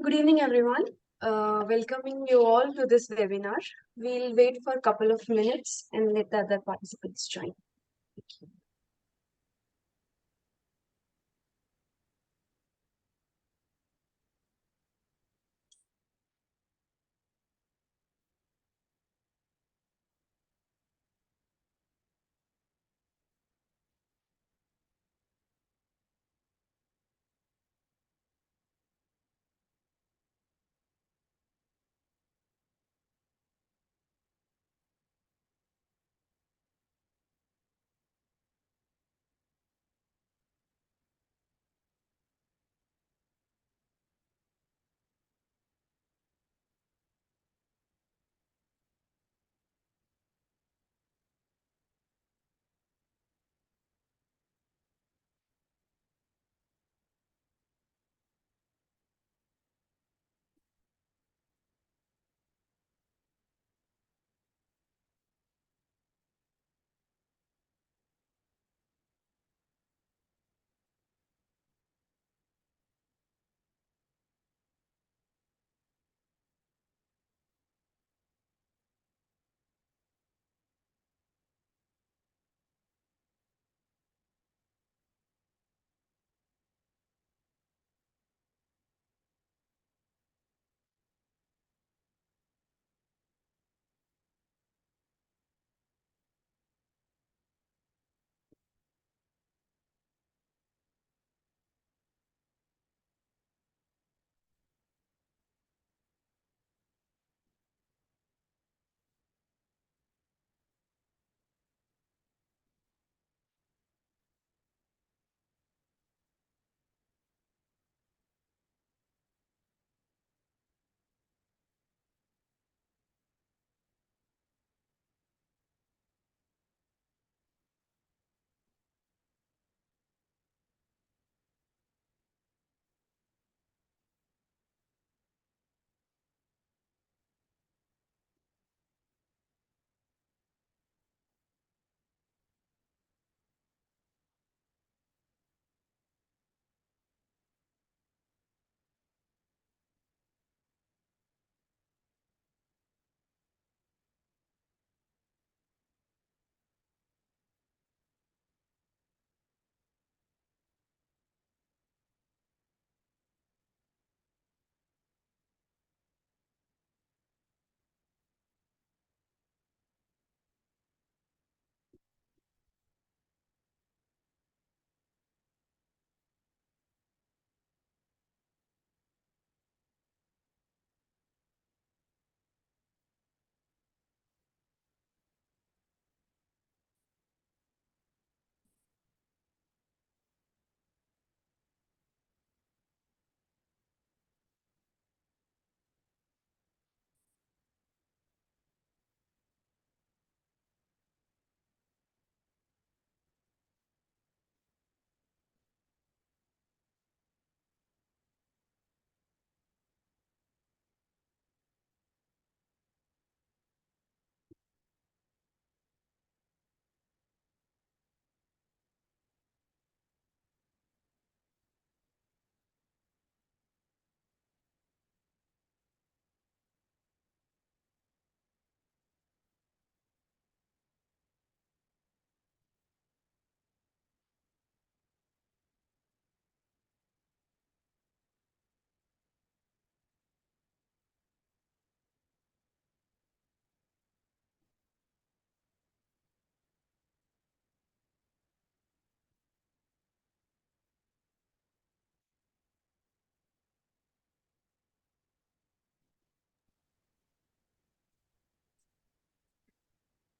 Good evening, everyone. Welcoming you all to this webinar. We'll wait for a couple of minutes and let the other participants join.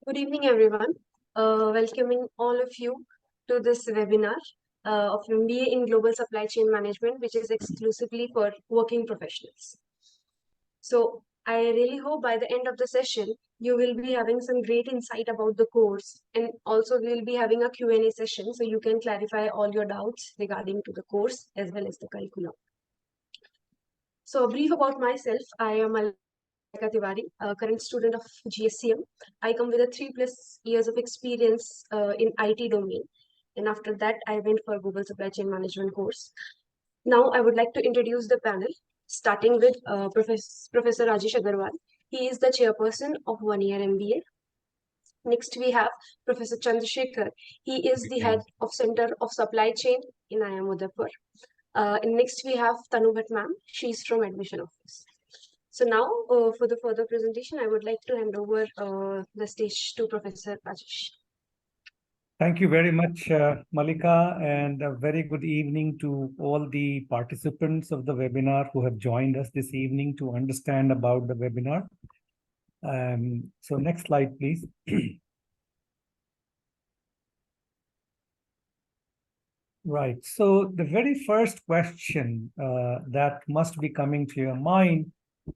Good evening, everyone. Welcoming all of you to this webinar of MBA in Global Supply Chain Management, which is exclusively for working professionals. So I really hope by the end of the session, you will be having some great insight about the course, and also we'll be having a Q&A session so you can clarify all your doubts regarding to the course as well as the curriculum. So a brief about myself, I am Mallika, a current student of GSCM. I come with a 3+ years of experience in IT domain. And after that, I went for Global Supply Chain Management course. Now I would like to introduce the panel. starting with Professor Rajesh Agrawal. He is the chairperson of 1 year MBA. Next, we have Professor Chandrasekhar. He is the head of Center of Supply Chain in IIM Udaipur. And next, we have Tannu Bhatt ma'am. She's from Admission Office. So now, for the further presentation, I would like to hand over the stage to Professor Rajesh. Thank you very much, Mallika, and a very good evening to all the participants of the webinar who have joined us this evening to understand about the webinar. So next slide, please. Right. So the very first question that must be coming to your mind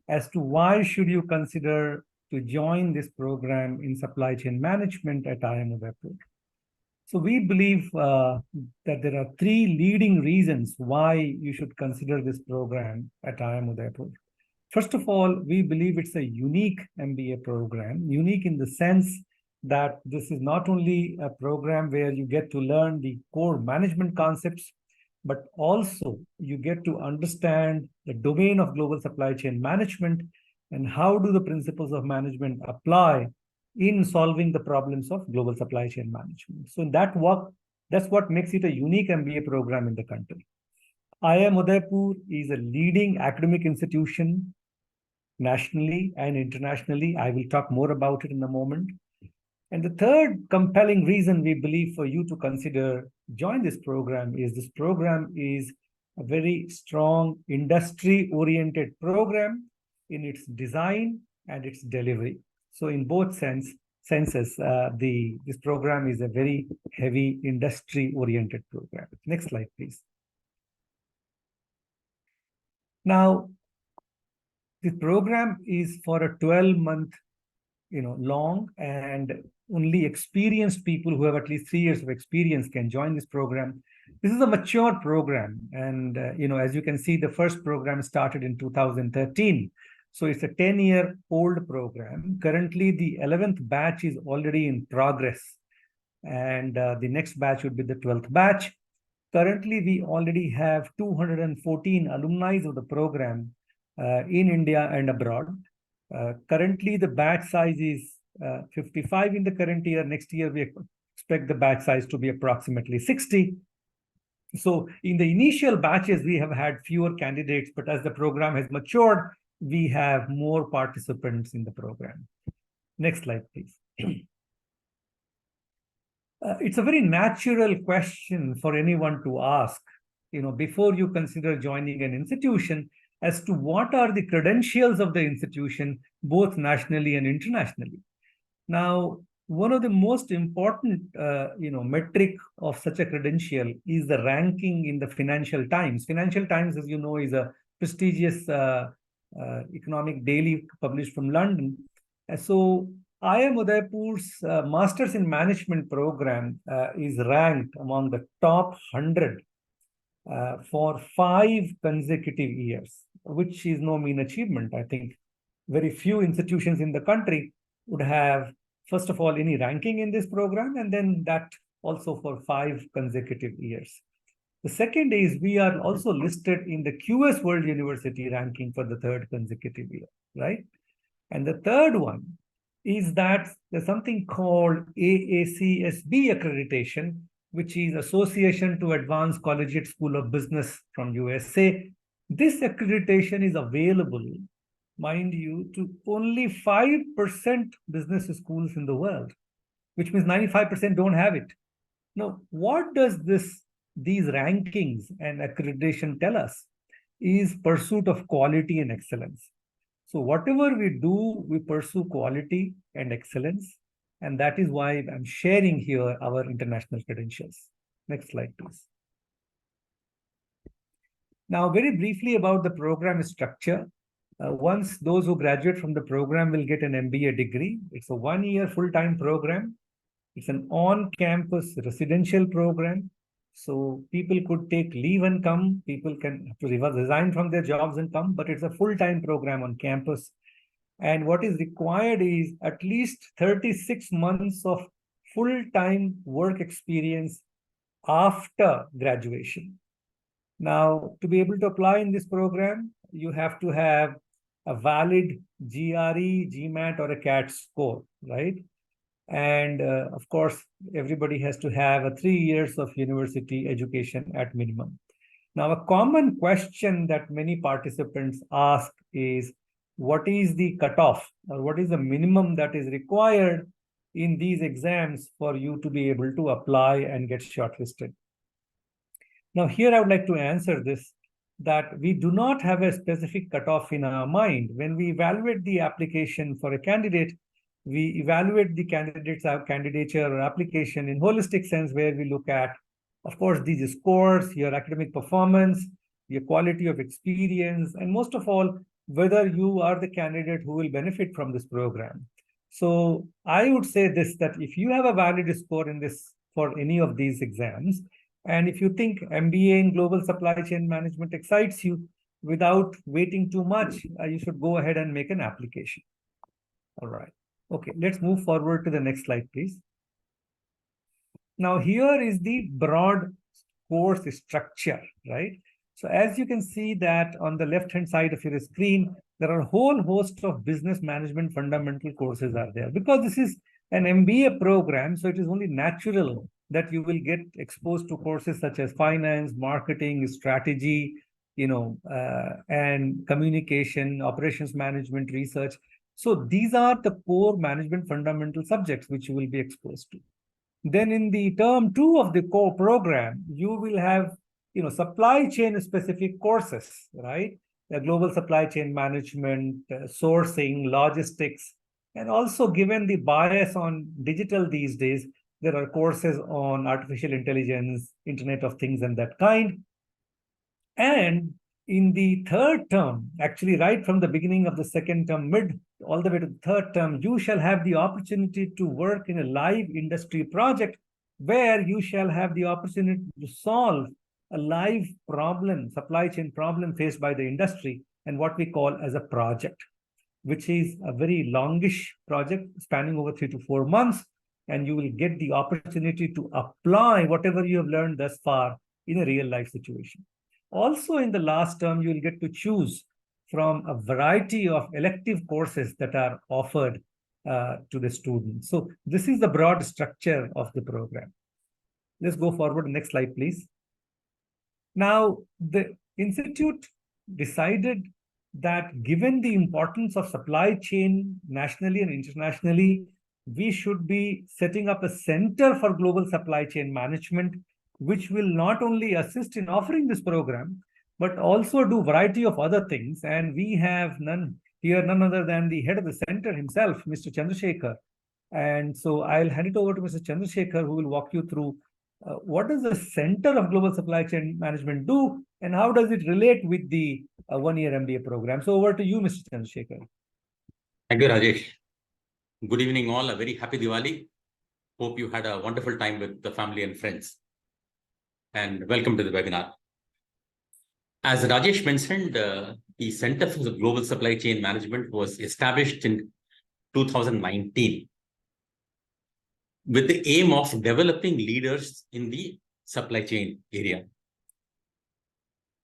as to why should you consider to join this program in supply chain management at IIM Udaipur. So we believe that there are three leading reasons why you should consider this program at IIM Udaipur. First of all, we believe it's a unique MBA program, unique in the sense that this is not only a program where you get to learn the core management concepts, but also you get to understand the domain of global supply chain management and how do the principles of management apply in solving the problems of global supply chain management. So that's what makes it a unique MBA program in the country. IIM Udaipur is a leading academic institution nationally and internationally. I will talk more about it in a moment. And the third compelling reason we believe for you to consider join this program is a very strong industry-oriented program in its design and its delivery. So in both senses, this program is a very heavy industry-oriented program. Next slide, please. Now, the program is for a 12-month, long, and only experienced people who have at least 3 years of experience can join this program. This is a mature program, and as you can see, the first program started in 2013. So it's a 10-year-old program. Currently, the 11th batch is already in progress, and the next batch would be the 12th batch. Currently, we already have 214 alumni of the program in India and abroad. Currently, the batch size is 55 in the current year. Next year, we expect the batch size to be approximately 60. So in the initial batches, we have had fewer candidates, but as the program has matured, we have more participants in the program. Next slide, please. It's a very natural question for anyone to ask, before you consider joining an institution, as to what are the credentials of the institution, both nationally and internationally. Now, one of the most important, metric of such a credential is the ranking in the Financial Times. Financial Times, as you know, is a prestigious economic daily published from London. So IIM Udaipur's Masters in Management program is ranked among the top 100 for 5 consecutive years, which is no mean achievement. I think very few institutions in the country would have, first of all, any ranking in this program, and then that also for 5 consecutive years. The second is we are also listed in the QS World University ranking for the 3rd consecutive year, right? And the third one is that there's something called AACSB accreditation, which is Association to Advanced Collegiate School of Business from USA. This accreditation is available, mind you, to only 5% business schools in the world, which means 95% don't have it. Now, what does these rankings and accreditation tell us is pursuit of quality and excellence. So whatever we do, we pursue quality and excellence. And that is why I'm sharing here our international credentials. Next slide, please. Now, very briefly about the program structure. Once those who graduate from the program will get an MBA degree. It's a 1-year full-time program. It's an on-campus residential program. So people could take leave and come. People can have to resign from their jobs and come, but it's a full-time program on campus. And what is required is at least 36 months of full-time work experience after graduation. Now, to be able to apply in this program, you have to have a valid GRE, GMAT, or a CAT score, right? And of course, everybody has to have a 3 years of university education at minimum. Now, a common question that many participants ask is, what is the cutoff, or what is the minimum that is required in these exams for you to be able to apply and get shortlisted? Now, here I would like to answer this, that we do not have a specific cutoff in our mind. When we evaluate the application for a candidate, we evaluate the candidate's candidature or application in holistic sense, where we look at, of course, these scores, your academic performance, your quality of experience, and most of all, whether you are the candidate who will benefit from this program. So I would say this, that if you have a valid score in this for any of these exams, and if you think MBA in Global Supply Chain Management excites you, without waiting too much, you should go ahead and make an application. All right. Okay, let's move forward to the next slide, please. Now, here is the broad course structure, right? So as you can see that on the left-hand side of your screen, there are a whole host of business management fundamental courses are there. Because this is an MBA program, so it is only natural that you will get exposed to courses such as finance, marketing, strategy, and communication, operations management, research. So these are the core management fundamental subjects which you will be exposed to. Then in the term 2 of the core program, you will have, supply chain specific courses, right? The global supply chain management, sourcing, logistics, and also given the bias on digital these days, there are courses on artificial intelligence, Internet of Things, and that kind. And in the third term, actually right from the beginning of the second term, mid all the way to the third term, you shall have the opportunity to work in a live industry project where you shall have the opportunity to solve a live problem, supply chain problem faced by the industry, and what we call as a project, which is a very longish project spanning over 3 to 4 months. And you will get the opportunity to apply whatever you have learned thus far in a real life situation. Also, in the last term, you will get to choose from a variety of elective courses that are offered to the students. So this is the broad structure of the program. Let's go forward. Next slide, please. Now, the institute decided that given the importance of supply chain nationally and internationally, we should be setting up a center for global supply chain management, which will not only assist in offering this program, but also do variety of other things. And we have none other than the head of the center himself, Mr. Chandrasekhar. And so I'll hand it over to Mr. Chandrasekhar, who will walk you through what does the Center of Global Supply Chain Management do, and how does it relate with the one-year MBA program. So over to you, Mr. Chandrasekhar. Thank you, Rajesh. Good evening, all. A very happy Diwali. Hope you had a wonderful time with the family and friends. And welcome to the webinar. As Rajesh mentioned, the Center for Global Supply Chain Management was established in 2019 with the aim of developing leaders in the supply chain area.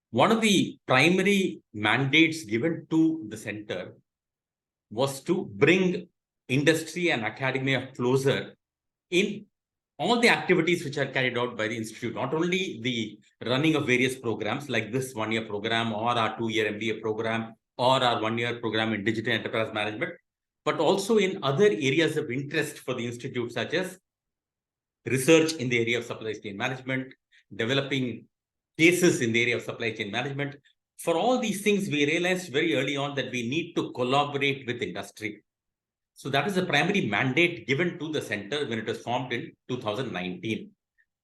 One of the primary mandates given to the center was to bring industry and academia closer in all the activities which are carried out by the institute, not only the running of various programs like this one-year program or our 2-year MBA program or our 1-year program in digital enterprise management, but also in other areas of interest for the institute, such as research in the area of supply chain management, developing cases in the area of supply chain management. For all these things, we realized very early on that we need to collaborate with industry. So that is the primary mandate given to the center when it was formed in 2019.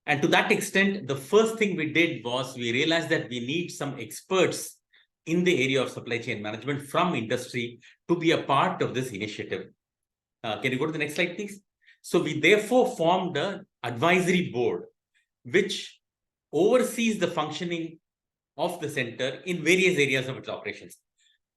And to that extent, the first thing we did was we realized that we need some experts in the area of supply chain management from industry to be a part of this initiative. Can you go to the next slide, please? So we therefore formed an advisory board, which oversees the functioning of the center in various areas of its operations.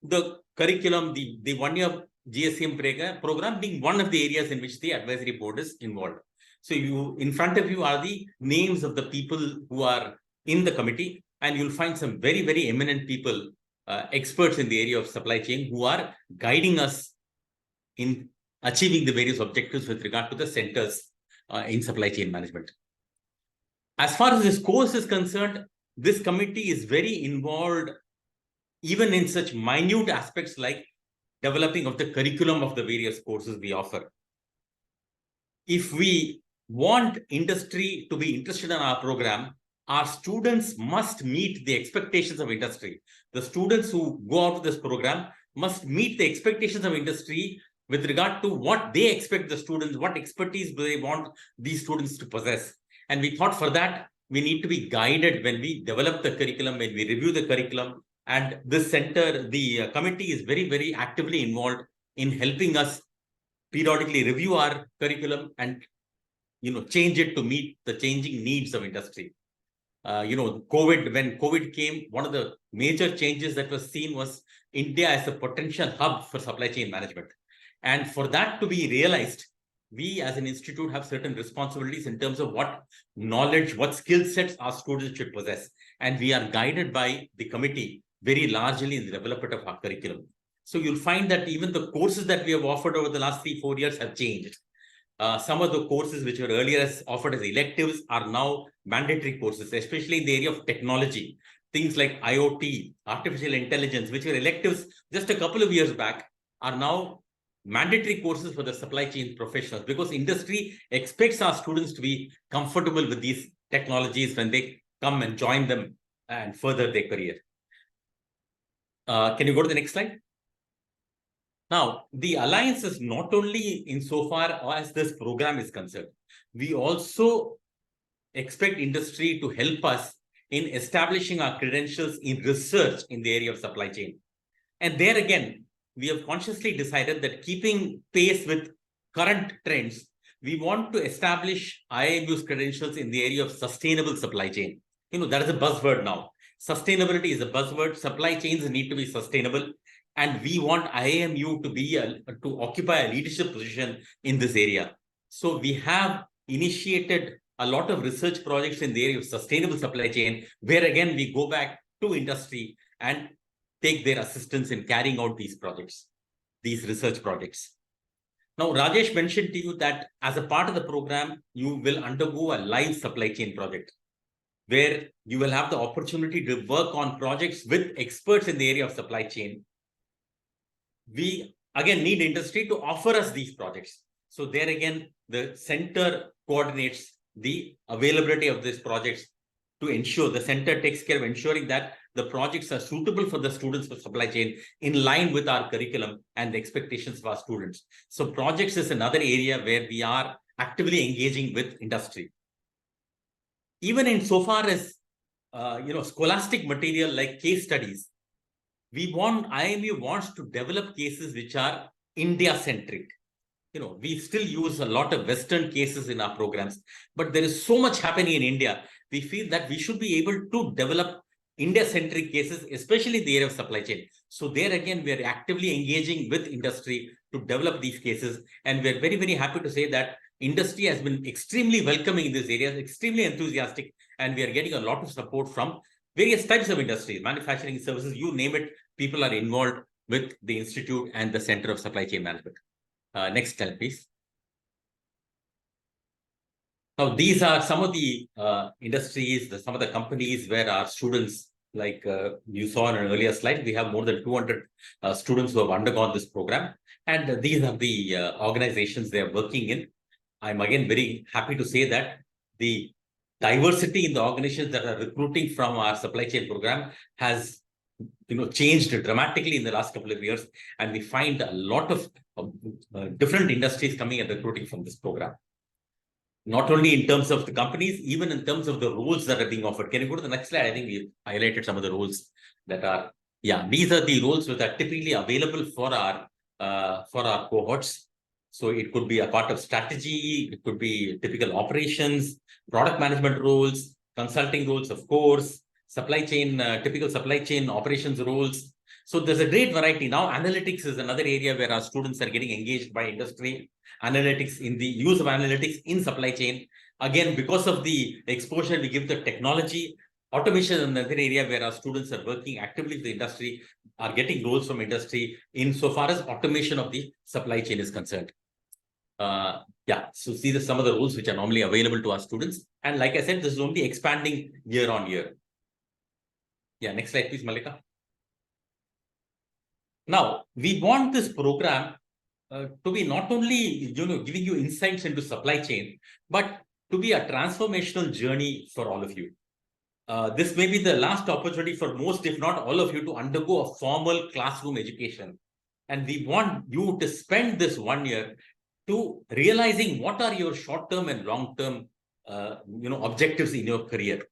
The curriculum, the one-year GSCM program being one of the areas in which the advisory board is involved. So in front of you are the names of the people who are in the committee. and you'll find some very, very eminent people, experts in the area of supply chain, who are guiding us in achieving the various objectives with regard to the centers in supply chain management. As far as this course is concerned, this committee is very involved even in such minute aspects like developing of the curriculum of the various courses we offer. If we want industry to be interested in our program, our students must meet the expectations of industry. The students who go out of this program must meet the expectations of industry with regard to what they expect the students, what expertise do they want these students to possess. And we thought for that, we need to be guided when we develop the curriculum, when we review the curriculum. And this center, the committee is very, very actively involved in helping us periodically review our curriculum and change it to meet the changing needs of industry. When COVID came, one of the major changes that was seen was India as a potential hub for supply chain management. And for that to be realized, we as an institute have certain responsibilities in terms of what knowledge, what skill sets our students should possess. And we are guided by the committee very largely in the development of our curriculum. So you'll find that even the courses that we have offered over the last 3-4 years have changed. Some of the courses which were earlier offered as electives are now mandatory courses, especially in the area of technology. Things like IoT, artificial intelligence, which were electives just a couple of years back, are now mandatory courses for the supply chain professionals, because industry expects our students to be comfortable with these technologies when they come and join them and further their career. Can you go to the next slide? Now, the alliance is not only insofar as this program is concerned, we also expect industry to help us in establishing our credentials in research in the area of supply chain. And there again, we have consciously decided that keeping pace with current trends, we want to establish IIMU's credentials in the area of sustainable supply chain. That is a buzzword now. Sustainability is a buzzword. Supply chains need to be sustainable. And we want IIMU to occupy a leadership position in this area. So we have initiated a lot of research projects in the area of sustainable supply chain, where again, we go back to industry and take their assistance in carrying out these projects, these research projects. Now, Rajesh mentioned to you that as a part of the program, you will undergo a live supply chain project, where you will have the opportunity to work on projects with experts in the area of supply chain. We again need industry to offer us these projects. So there again, the center coordinates the availability of these projects to ensure the center takes care of ensuring that the projects are suitable for the students for supply chain in line with our curriculum and the expectations of our students. So projects is another area where we are actively engaging with industry. Even in so far as scholastic material like case studies, IIMU wants to develop cases which are India-centric. We still use a lot of Western cases in our programs, but there is so much happening in India. We feel that we should be able to develop India-centric cases, especially in the area of supply chain. So there again, we are actively engaging with industry to develop these cases. And we're very, very happy to say that industry has been extremely welcoming in this area, extremely enthusiastic, and we are getting a lot of support from various types of industries, manufacturing, services, you name it, people are involved with the Institute and the Center of Supply Chain Management. Next slide, please. Now, these are some of the industries, some of the companies where our students, like you saw in an earlier slide, we have more than 200 students who have undergone this program. And these are the organizations they are working in. I'm again very happy to say that the diversity in the organizations that are recruiting from our supply chain program has changed dramatically in the last couple of years, and we find a lot of different industries coming and recruiting from this program. Not only in terms of the companies, even in terms of the roles that are being offered. Can you go to the next slide? I think we highlighted some of the roles that are, these are the roles that are typically available for our cohorts. So it could be a part of strategy, it could be typical operations, product management roles, consulting roles, of course, supply chain, typical supply chain operations roles. So there's a great variety. Now, analytics is another area where our students are getting engaged by industry. Analytics, in the use of analytics in supply chain. Again, because of the exposure we give the technology, Automation is another area where our students are working actively with the industry, are getting roles from industry insofar as automation of the supply chain is concerned. So these are some of the roles which are normally available to our students. And like I said, this is only expanding year on year. Yeah, next slide, please, Mallika. Now, we want this program to be not only giving you insights into supply chain, but to be a transformational journey for all of you. This may be the last opportunity for most, if not all of you, to undergo a formal classroom education. And we want you to spend this 1 year to realizing what are your short-term and long-term objectives in your career.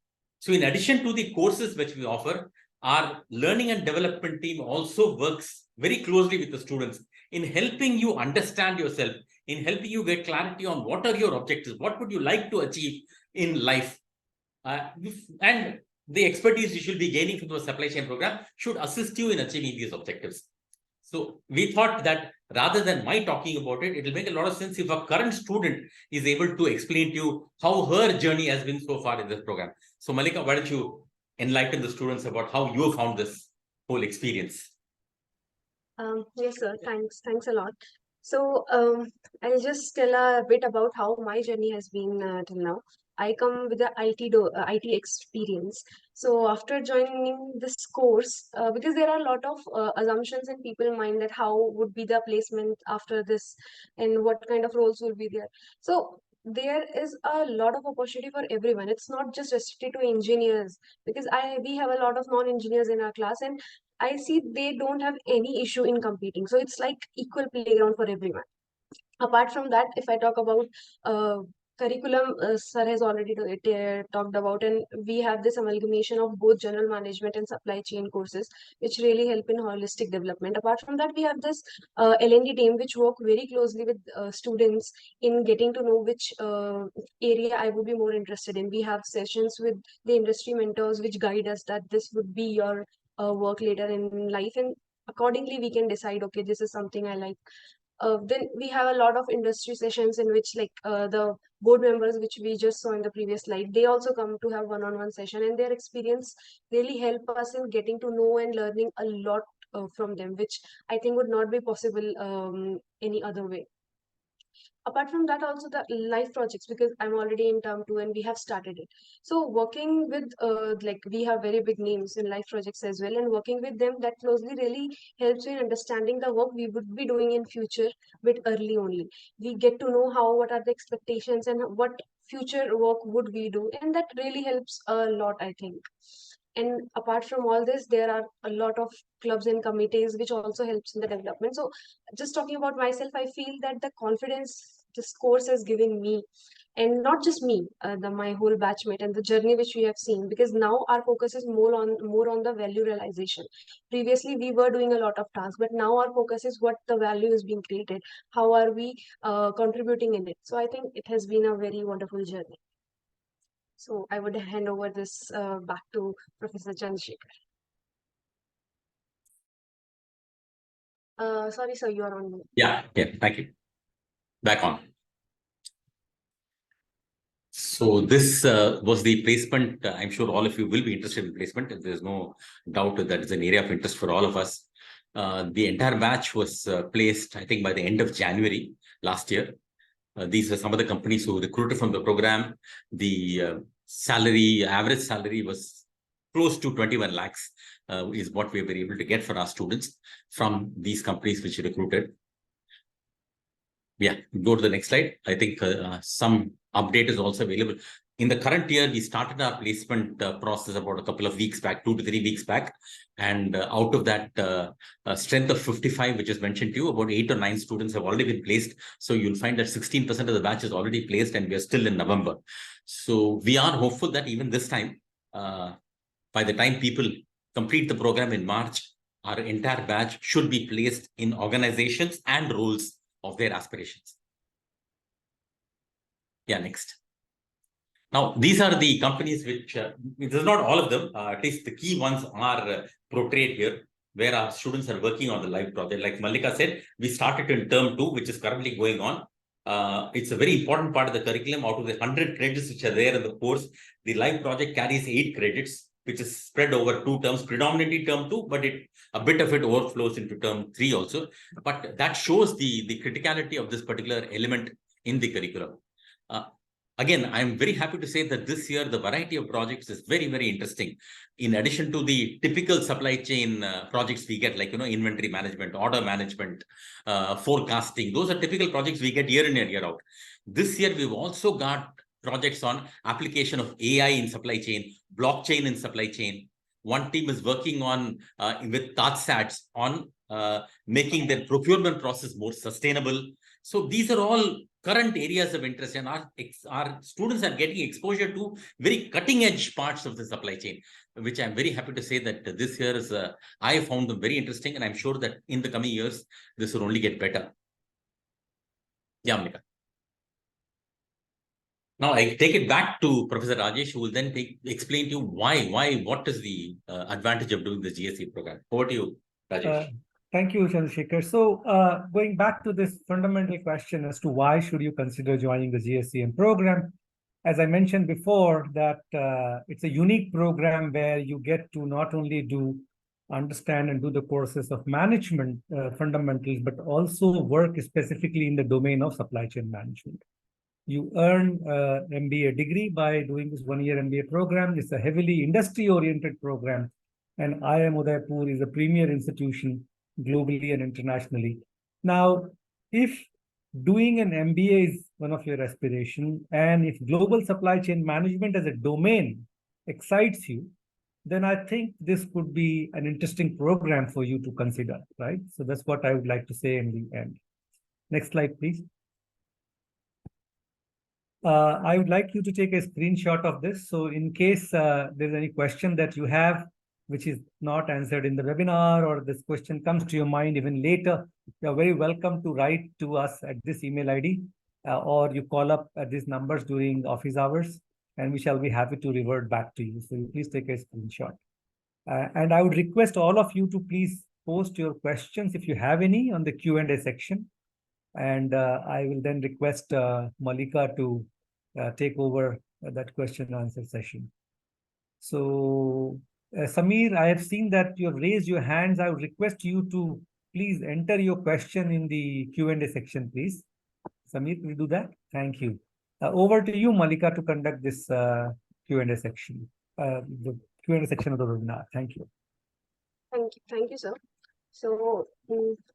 So in addition to the courses which we offer, our learning and development team also works very closely with the students in helping you understand yourself, in helping you get clarity on what are your objectives, what would you like to achieve in life. And the expertise you should be gaining from the supply chain program should assist you in achieving these objectives. So we thought that rather than my talking about it, it will make a lot of sense if a current student is able to explain to you how her journey has been so far in this program. So Mallika, why don't you enlighten the students about how you found this whole experience? Yes, sir. Thanks a lot. So I'll just tell a bit about how my journey has been till now. I come with the IT experience. So after joining this course, because there are a lot of assumptions in people's mind that how would be the placement after this and what kind of roles will be there. So there is a lot of opportunity for everyone. It's not just restricted to engineers because we have a lot of non-engineers in our class, and I see they don't have any issue in competing. So it's like equal playground for everyone. Apart from that, if I talk about curriculum, sir has already talked about, and we have this amalgamation of both general management and supply chain courses, which really help in holistic development. Apart from that, we have this L&D team, which work very closely with students in getting to know which area I would be more interested in. We have sessions with the industry mentors, which guide us that this would be your work later in life, and accordingly we can decide, okay, this is something I like. Then we have a lot of industry sessions in which the board members, which we just saw in the previous slide, they also come to have one-on-one session, and their experience really help us in getting to know and learning a lot from them, which I think would not be possible any other way. Apart from that, also the life projects, because I'm already in term 2 and we have started it. So working with we have very big names in life projects as well, and working with them that closely really helps in understanding the work we would be doing in future bit early only. We get to know what are the expectations and what future work would we do, and that really helps a lot, I think. And apart from all this, there are a lot of clubs and committees which also helps in the development. So just talking about myself, I feel that the confidence this course has given me, and not just me, my whole batchmate, and the journey which we have seen, because now our focus is more on the value realization. Previously we were doing a lot of tasks, but now our focus is what the value is being created, how are we contributing in it. So I think it has been a very wonderful journey. So I would hand over this back to Professor Chandrasekhar. Sorry, sir, you are on mute. Yeah, thank you. Back on. So this was the placement. I'm sure all of you will be interested in placement. There's no doubt that it's an area of interest for all of us. The entire batch was placed, I think, by the end of January last year. These are some of the companies who recruited from the program. The average salary was close to 21 lakhs is what we were able to get for our students from these companies which recruited. Yeah, go to the next slide. I think some update is also available. In the current year, we started our placement process about a couple of weeks back, 2 to 3 weeks back. And out of that strength of 55, which is mentioned to you, about 8 or 9 students have already been placed. So you'll find that 16% of the batch is already placed, and we are still in November. So we are hopeful that even this time, by the time people complete the program in March, our entire batch should be placed in organizations and roles of their aspirations. Yeah, next. Now, these are the companies which, this is not all of them, at least the key ones are portrayed here, where our students are working on the live project. Like Mallika said, we started in term 2, which is currently going on. It's a very important part of the curriculum. Out of the 100 credits which are there in the course, the live project carries 8 credits. which is spread over 2 terms, predominantly term 2, but a bit of it overflows into term 3 also. But that shows the criticality of this particular element in the curriculum. Again, I'm very happy to say that this year, the variety of projects is very, very interesting. In addition to the typical supply chain projects we get, like, inventory management, order management, forecasting, those are typical projects we get year in and year out. This year, we've also got projects on application of AI in supply chain, blockchain in supply chain. One team is working on with TATSATs on making their procurement process more sustainable. So these are all current areas of interest, and our students are getting exposure to very cutting edge parts of the supply chain, which I'm very happy to say that this year is I found them very interesting, and I'm sure that in the coming years this will only get better. Yeah, Mallika. Now I take it back to Professor Rajesh, who will then explain to you what is the advantage of doing the GSC program. Over to you, Rajesh. Thank you, Chandrasekhar. So going back to this fundamental question as to why should you consider joining the GSCM program, as I mentioned before, that it's a unique program where you get to not only understand and do the courses of management fundamentals, but also work specifically in the domain of supply chain management. You earn MBA degree by doing this one-year MBA program. It's a heavily industry-oriented program, and IIM Udaipur is a premier institution globally and internationally. Now, if doing an MBA is one of your aspirations, and if global supply chain management as a domain excites you, then I think this could be an interesting program for you to consider, right? So that's what I would like to say in the end. Next slide, please. I would like you to take a screenshot of this. So in case there's any question that you have, which is not answered in the webinar, or this question comes to your mind even later, you're very welcome to write to us at this email ID, or you call up at these numbers during office hours, and we shall be happy to revert back to you. So you please take a screenshot. And I would request all of you to please post your questions if you have any on the Q&A section. And I will then request Mallika to take over that question and answer session. So Samir, I have seen that you have raised your hands. I would request you to please enter your question in the Q&A section, please. Samir, will you do that? Thank you. Over to you, Mallika, to conduct this Q&A section, the Q&A section of the webinar. Thank you. Thank you, sir. So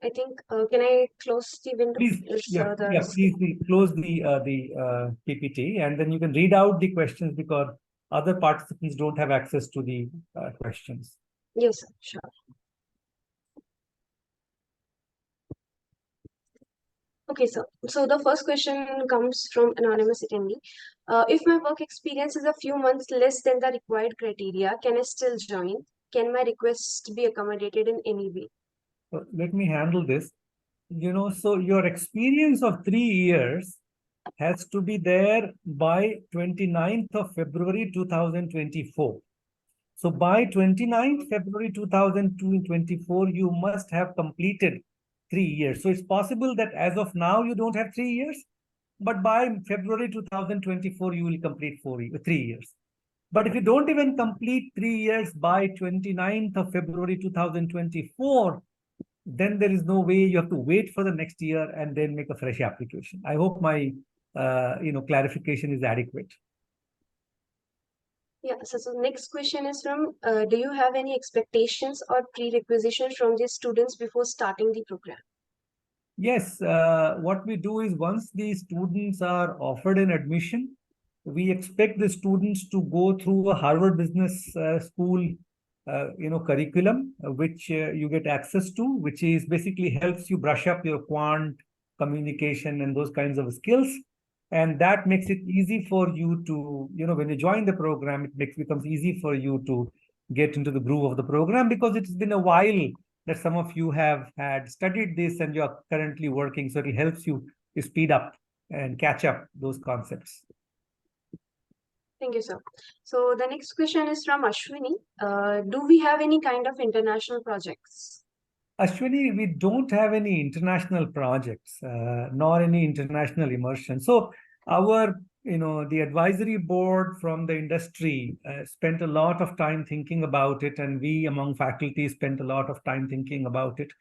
I think, can I close the window? Please, please close the PPT, and then you can read out the questions because other participants don't have access to the questions. Yes, sir, sure. Okay, sir. So the first question comes from anonymous attendee. If my work experience is a few months less than the required criteria, can I still join? Can my request be accommodated in any way? So let me handle this. So your experience of 3 years has to be there by 29th of February 2024. So by 29th February 2024, you must have completed 3 years. So it's possible that as of now, you don't have 3 years, but by February 2024, you will complete 3 years. But if you don't even complete 3 years by 29th of February 2024, then there is no way. You have to wait for the next year and then make a fresh application. I hope my clarification is adequate. Yeah, so next question is from, do you have any expectations or prerequisitions from the students before starting the program? Yes, what we do is once the students are offered an admission, we expect the students to go through a Harvard Business School curriculum, which you get access to, which is basically helps you brush up your quant, communication, and those kinds of skills. And that makes it easy for you to, when you join the program, it becomes easy for you to get into the groove of the program, because it's been a while that some of you have had studied this and you're currently working. So it helps you to speed up and catch up those concepts. Thank you, sir. So the next question is from Ashwini. Do we have any kind of international projects? Ashwini, we don't have any international projects, nor any international immersion. So our the advisory board from the industry spent a lot of time thinking about it, and we among faculty spent a lot of time thinking about it.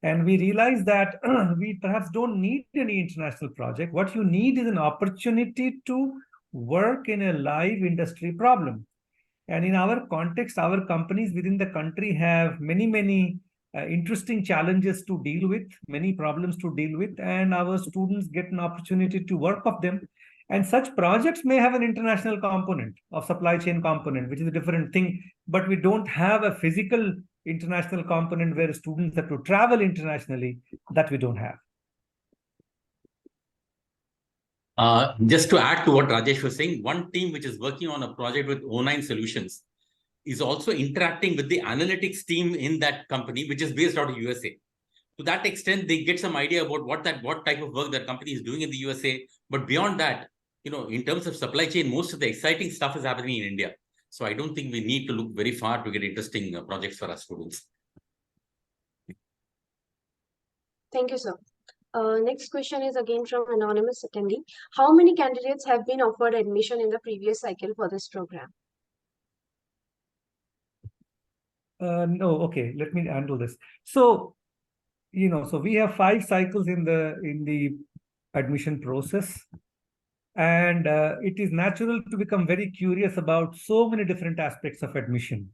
And we realized that we perhaps don't need any international project. What you need is an opportunity to work in a live industry problem. And in our context, our companies within the country have many interesting challenges to deal with, many problems to deal with, and our students get an opportunity to work of them. And such projects may have an international component of supply chain component, which is a different thing, but we don't have a physical international component where students have to travel internationally. That we don't have. Just to add to what Rajesh was saying, one team which is working on a project with O9 Solutions is also interacting with the analytics team in that company, which is based out of USA. To that extent, they get some idea about what type of work that company is doing in the USA. But beyond that, in terms of supply chain, most of the exciting stuff is happening in India. So I don't think we need to look very far to get interesting projects for our students. Thank you, sir. Next question is again from anonymous attendee. How many candidates have been offered admission in the previous cycle for this program? No, okay, let me handle this. So, so we have 5 cycles in the admission process. And it is natural to become very curious about so many different aspects of admission.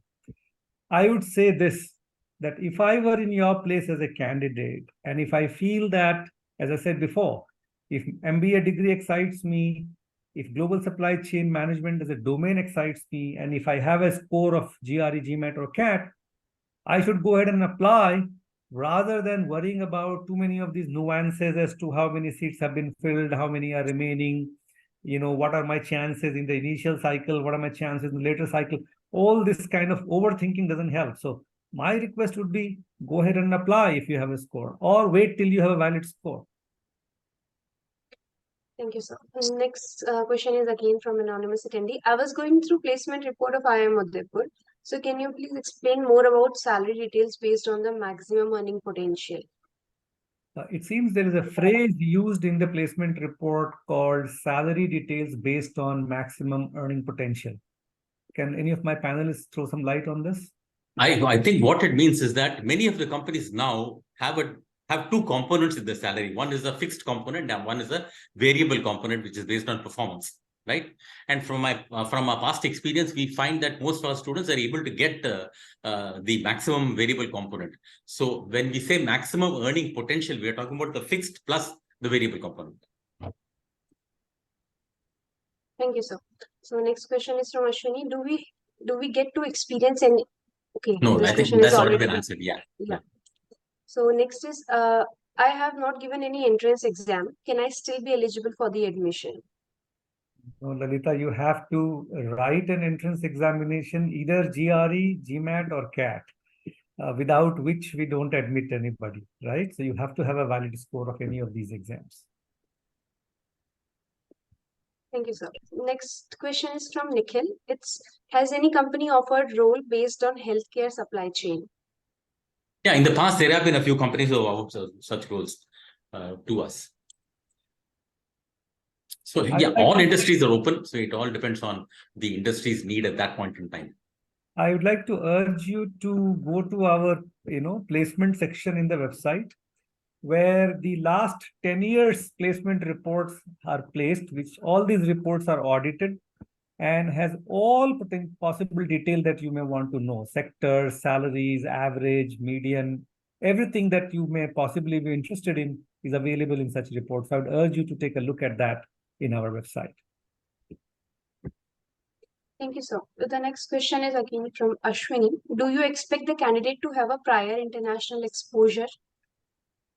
I would say this, that if I were in your place as a candidate, and if I feel that, as I said before, if MBA degree excites me, if global supply chain management as a domain excites me, and if I have a score of GRE, GMAT, or CAT, I should go ahead and apply rather than worrying about too many of these nuances as to how many seats have been filled, how many are remaining, what are my chances in the initial cycle, what are my chances in the later cycle. All this kind of overthinking doesn't help. So my request would be, go ahead and apply if you have a score, or wait till you have a valid score. Thank you, sir. Next question is again from anonymous attendee. I was going through placement report of IIM Udaipur. So can you please explain more about salary details based on the maximum earning potential? It seems there is a phrase used in the placement report called salary details based on maximum earning potential. Can any of my panelists throw some light on this? I think what it means is that many of the companies now have 2 components in the salary. One is a fixed component and one is a variable component, which is based on performance, right? And from our past experience, we find that most of our students are able to get the maximum variable component. So when we say maximum earning potential, we are talking about the fixed plus the variable component. Thank you, sir. So next question is from Ashwini. Do we get to experience any? Okay. No, I think that's already been answered. Yeah. So next is I have not given any entrance exam. Can I still be eligible for the admission? No, Lalita, you have to write an entrance examination, either GRE, GMAT, or CAT, without which we don't admit anybody, right? So you have to have a valid score of any of these exams. Thank you, sir. Next question is from Nikhil. Has any company offered role based on healthcare supply chain? Yeah, in the past, there have been a few companies who have offered such roles to us. So yeah, all industries are open. So it all depends on the industry's need at that point in time. I would like to urge you to go to our, placement section in the website, where the last 10 years placement reports are placed, which all these reports are audited and has all possible detail that you may want to know: sectors, salaries, average, median, everything that you may possibly be interested in is available in such reports. I would urge you to take a look at that in our website. Thank you, sir. The next question is again from Ashwini. Do you expect the candidate to have a prior international exposure?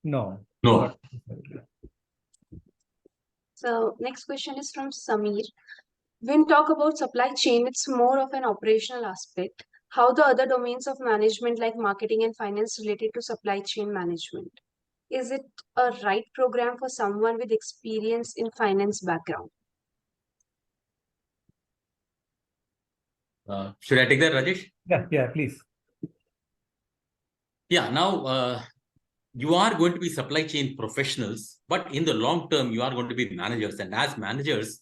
No. No. So next question is from Samir. When talk about supply chain, it's more of an operational aspect. How the other domains of management like marketing and finance related to supply chain management? Is it a right program for someone with experience in finance background? Should I take that, Rajesh? Yeah, please. Yeah, now you are going to be supply chain professionals, but in the long term, you are going to be managers. And as managers,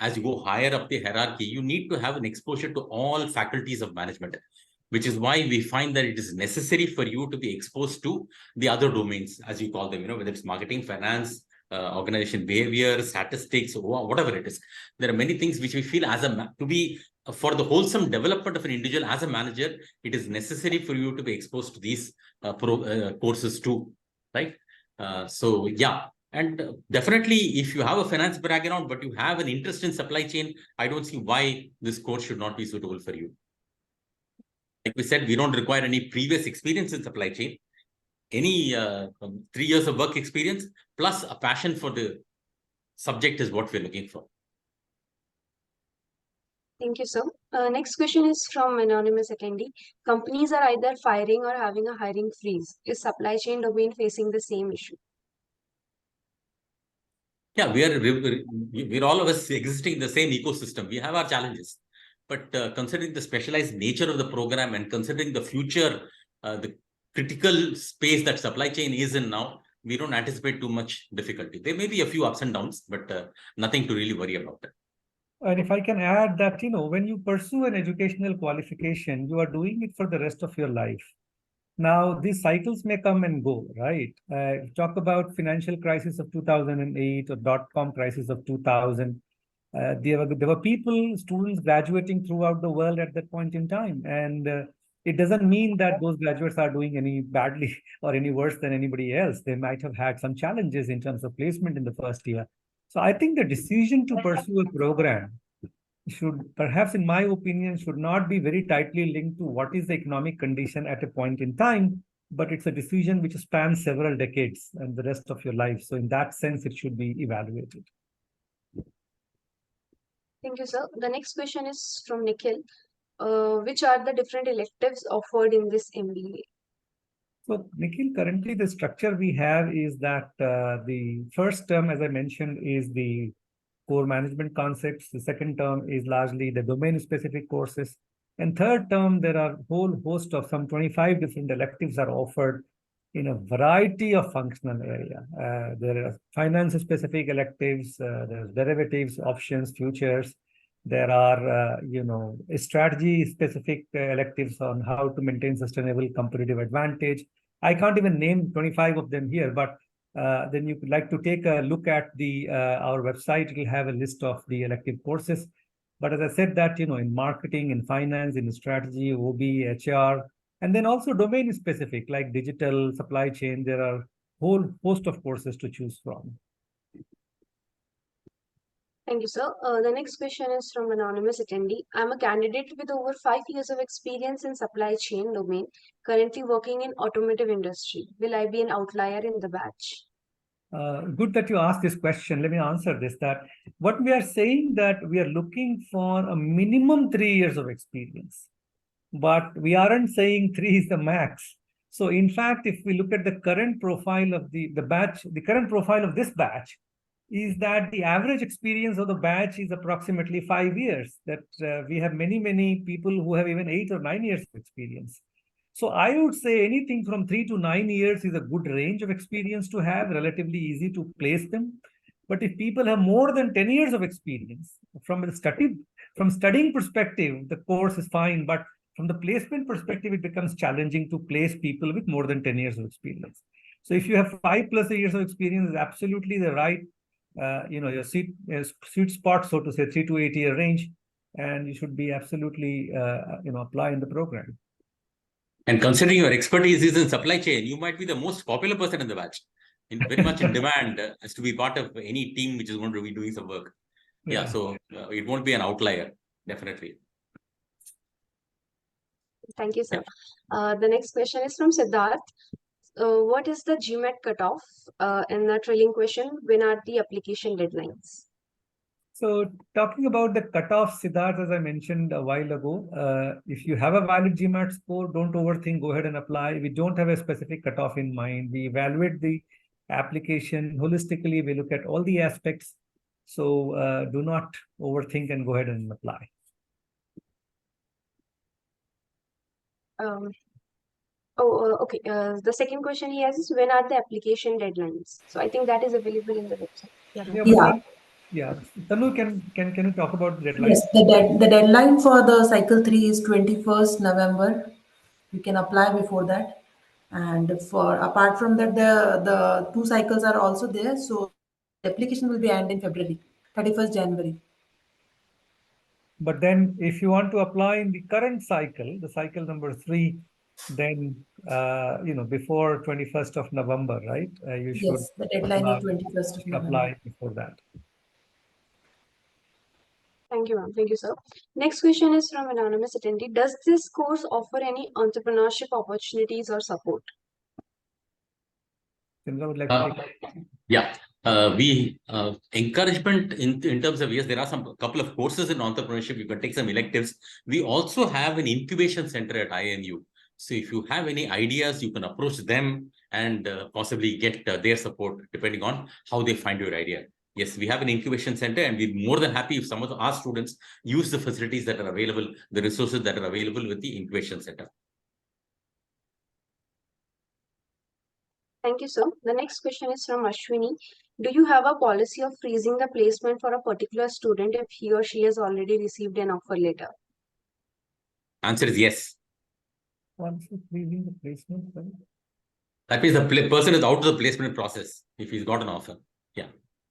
as you go higher up the hierarchy, you need to have an exposure to all faculties of management, which is why we find that it is necessary for you to be exposed to the other domains, as you call them, whether it's marketing, finance, organization behavior, statistics, whatever it is. There are many things which we feel for the wholesome development of an individual as a manager, it is necessary for you to be exposed to these courses too, right? So yeah, and definitely if you have a finance background, but you have an interest in supply chain, I don't see why this course should not be suitable for you. Like we said, we don't require any previous experience in supply chain. Any 3 years of work experience plus a passion for the subject is what we're looking for. Thank you, sir. Next question is from anonymous attendee. Companies are either firing or having a hiring freeze. Is supply chain domain facing the same issue? Yeah, we're all of us existing in the same ecosystem. We have our challenges, but considering the specialized nature of the program and considering the future, the critical space that supply chain is in now, we don't anticipate too much difficulty. There may be a few ups and downs, but nothing to really worry about. And if I can add that, when you pursue an educational qualification, you are doing it for the rest of your life. Now, these cycles may come and go, right? Talk about financial crisis of 2008 or dot-com crisis of 2000. There were people, students graduating throughout the world at that point in time. And it doesn't mean that those graduates are doing any badly or any worse than anybody else. They might have had some challenges in terms of placement in the first year. So I think the decision to pursue a program should, perhaps in my opinion, should not be very tightly linked to what is the economic condition at a point in time, but it's a decision which spans several decades and the rest of your life. So in that sense, it should be evaluated. Thank you, sir. The next question is from Nikhil. Which are the different electives offered in this MBA? So, Nikhil, currently the structure we have is that the first term, as I mentioned, is the core management concepts. The second term is largely the domain-specific courses. And third term, there are a whole host of some 25 different electives are offered in a variety of functional area. There are finance-specific electives, there's derivatives, options, futures. There are, strategy-specific electives on how to maintain sustainable competitive advantage. I can't even name 25 of them here, but then you could like to take a look at our website. It will have a list of the elective courses. But as I said that, in marketing, in finance, in strategy, OB, HR, and then also domain-specific like digital, supply chain, there are a whole host of courses to choose from. Thank you, sir. The next question is from anonymous attendee. I'm a candidate with over 5 years of experience in supply chain domain, currently working in automotive industry. Will I be an outlier in the batch? Good that you asked this question. Let me answer this. That what we are saying that we are looking for a minimum 3 years of experience, but we aren't saying 3 is the max. So in fact, if we look at the current profile of the batch, the current profile of this batch is that the average experience of the batch is approximately 5 years. That we have many people who have even 8 or 9 years of experience. So I would say anything from 3 to 9 years is a good range of experience to have, relatively easy to place them. But if people have more than 10 years of experience, from studying perspective, the course is fine. But from the placement perspective, it becomes challenging to place people with more than 10 years of experience. So if you have 5+ years of experience, is absolutely the right, your sweet spot, so to say, 3 to 8 year range, and you should be absolutely, apply in the program. And considering your expertise is in supply chain, you might be the most popular person in the batch, very much in demand as to be part of any team which is going to be doing some work. Yeah, so it won't be an outlier, definitely. Thank you, sir. The next question is from Siddharth. What is the GMAT cutoff? And the trailing question, when are the application deadlines? So talking about the cutoff, Siddharth, as I mentioned a while ago, if you have a valid GMAT score, don't overthink, go ahead and apply. We don't have a specific cutoff in mind. We evaluate the application holistically. We look at all the aspects. So do not overthink and go ahead and apply. Okay. The second question he has is, when are the application deadlines? So I think that is available in the website. Yeah. Yeah. Tannu, can you talk about the deadline? Yes, the deadline for the cycle 3 is 21st November. You can apply before that. And for apart from that, the two cycles are also there. So the application will be end in February, 31st January. But then if you want to apply in the current cycle, the cycle number 3, then, before 21st of November, right? You should Yes, the deadline is 21st of November. apply before that. Thank you, ma'am. Thank you, sir. Next question is from anonymous attendee. Does this course offer any entrepreneurship opportunities or support? Chandra would like to take Yeah, we encouragement in terms of, yes, there are some couple of courses in entrepreneurship. You can take some electives. We also have an incubation center at IIMU. So if you have any ideas, you can approach them and possibly get their support depending on how they find your idea. Yes, we have an incubation center, and we're more than happy if some of our students use the facilities that are available, the resources that are available with the incubation center. Thank you, sir. The next question is from Ashwini. Do you have a policy of freezing the placement for a particular student if he or she has already received an offer letter? Answer is yes. once it's leaving the placement, right? That means the person is out of the placement process if he's got an offer. Yeah.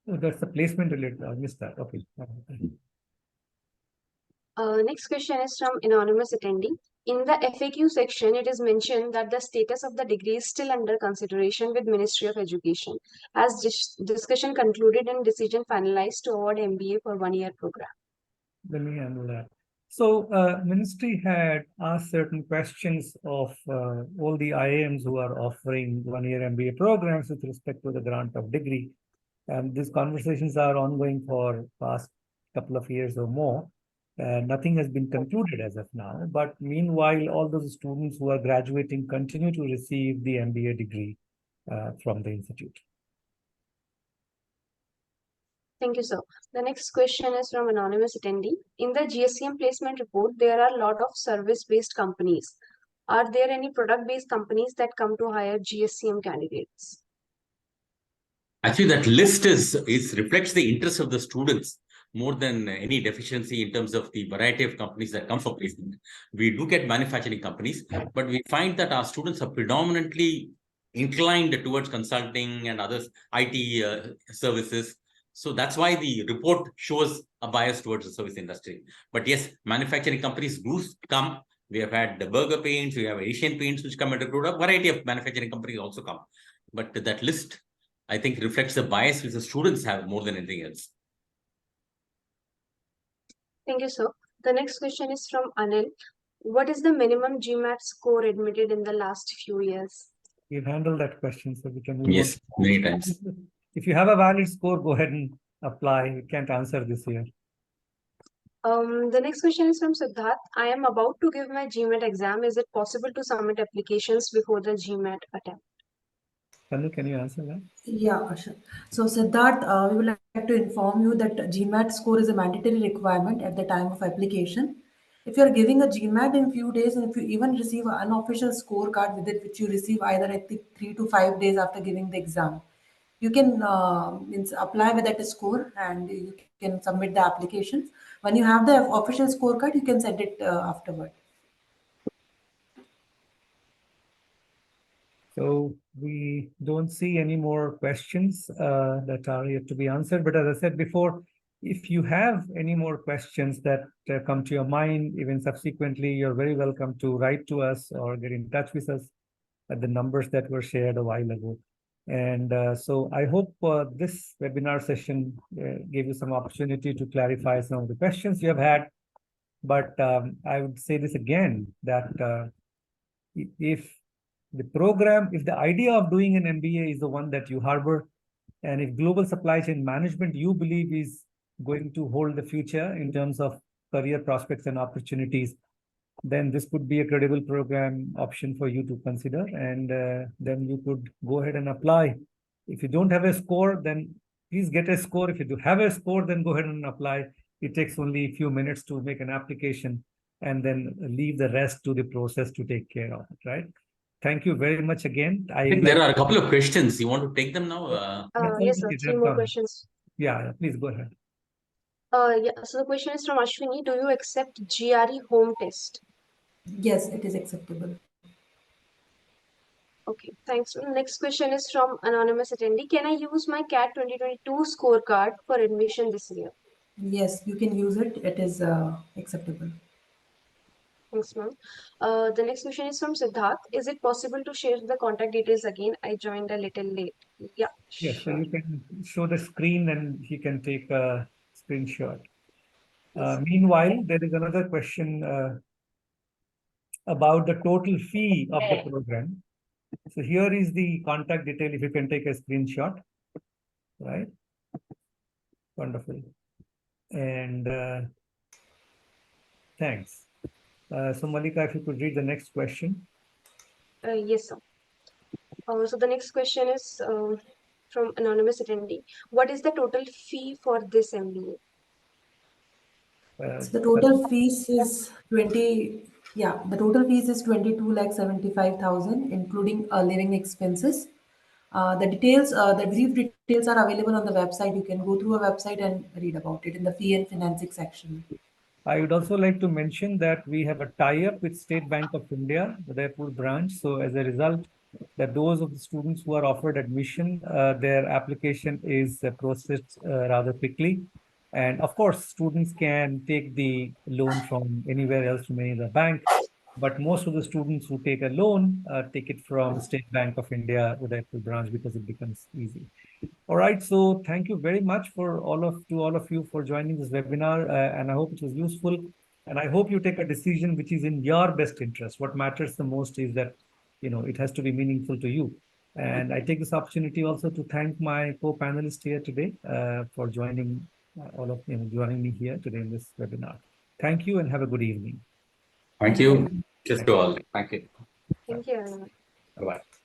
Oh, that's the placement related. I missed that. Okay. Next question is from anonymous attendee. In the FAQ section, it is mentioned that the status of the degree is still under consideration with Ministry of Education. Has discussion concluded and decision finalized to award MBA for 1-year program? Let me handle that. So, Ministry had asked certain questions of all the IIMs who are offering 1-year MBA programs with respect to the grant of degree. And these conversations are ongoing for past couple of years or more. Nothing has been concluded as of now, but meanwhile, all those students who are graduating continue to receive the MBA degree from the institute. Thank you, sir. The next question is from anonymous attendee. In the GSCM placement report, there are a lot of service-based companies. Are there any product-based companies that come to hire GSCM candidates? Actually, that list reflects the interest of the students more than any deficiency in terms of the variety of companies that come for placement. We do get manufacturing companies, but we find that our students are predominantly inclined towards consulting and others, IT services. So that's why the report shows a bias towards the service industry. But yes, manufacturing companies do come. We have had the Burger Paints, we have Asian Paints which come and recruit. A variety of manufacturing companies also come. But that list, I think, reflects the bias which the students have more than anything else. Thank you, sir. The next question is from Anil. What is the minimum GMAT score admitted in the last few years? We've handled that question, so we can move Yes, on. many times. If you have a valid score, go ahead and apply. You can't answer this year. The next question is from Siddharth. I am about to give my GMAT exam. Is it possible to submit applications before the GMAT attempt? Tannu, can you answer that? Yeah, Asha. So Siddharth, we would like to inform you that GMAT score is a mandatory requirement at the time of application. If you are giving a GMAT in few days, and if you even receive an unofficial scorecard with it, which you receive either at the 3 to 5 days after giving the exam, you can apply with that score and you can submit the applications. When you have the official scorecard, you can send it afterward. So we don't see any more questions that are yet to be answered. But as I said before, if you have any more questions that come to your mind, even subsequently, you're very welcome to write to us or get in touch with us at the numbers that were shared a while ago. And so I hope this webinar session gave you some opportunity to clarify some of the questions you have had. But I would say this again, that if the idea of doing an MBA is the one that you harbor, and if global supply chain management you believe is going to hold the future in terms of career prospects and opportunities, then this could be a credible program option for you to consider, and then you could go ahead and apply. If you don't have a score, then please get a score. If you do have a score, then go ahead and apply. It takes only a few minutes to make an application, and then leave the rest to the process to take care of it, right? Thank you very much again. I think there are a couple of questions. You want to take them now? Yes, sir. 3 more questions. Yeah, please go ahead. Yeah, so the question is from Ashwini. Do you accept GRE home test? Yes, it is acceptable. Okay, thanks. Next question is from anonymous attendee. Can I use my CAT 2022 scorecard for admission this year? Yes, you can use it. It is acceptable. Thanks, ma'am. The next question is from Siddharth. Is it possible to share the contact details again? I joined a little late. Yeah, Yes, so sure. you can show the screen and he can take a screenshot. Yes. Meanwhile, there is another question about the total fee of the program. So here is the contact detail if you can take a screenshot, right? Wonderful. And thanks. So Mallika, if you could read the next question. Yes, sir. So the next question is from anonymous attendee. What is the total fee for this MBA? So the total fees is 20, yeah, the total fees is 22 lakh 75,000, including living expenses. The brief details are available on the website. You can go through our website and read about it in the fee and financing section. I would also like to mention that we have a tie-up with State Bank of India, the Udaipur branch. So as a result, that those of the students who are offered admission, their application is processed rather quickly. And of course, students can take the loan from anywhere else from any other bank. But most of the students who take a loan take it from State Bank of India, Udaipur branch, because it becomes easy. All right, so thank you very much for all of you for joining this webinar, and I hope it was useful. And I hope you take a decision which is in your best interest. What matters the most is that it has to be meaningful to you. And I take this opportunity also to thank my co-panelists here today for joining joining me here today in this webinar. Thank you and have a good evening. Thank you. Just to all. Thank you. Thank you, everyone. Bye-bye.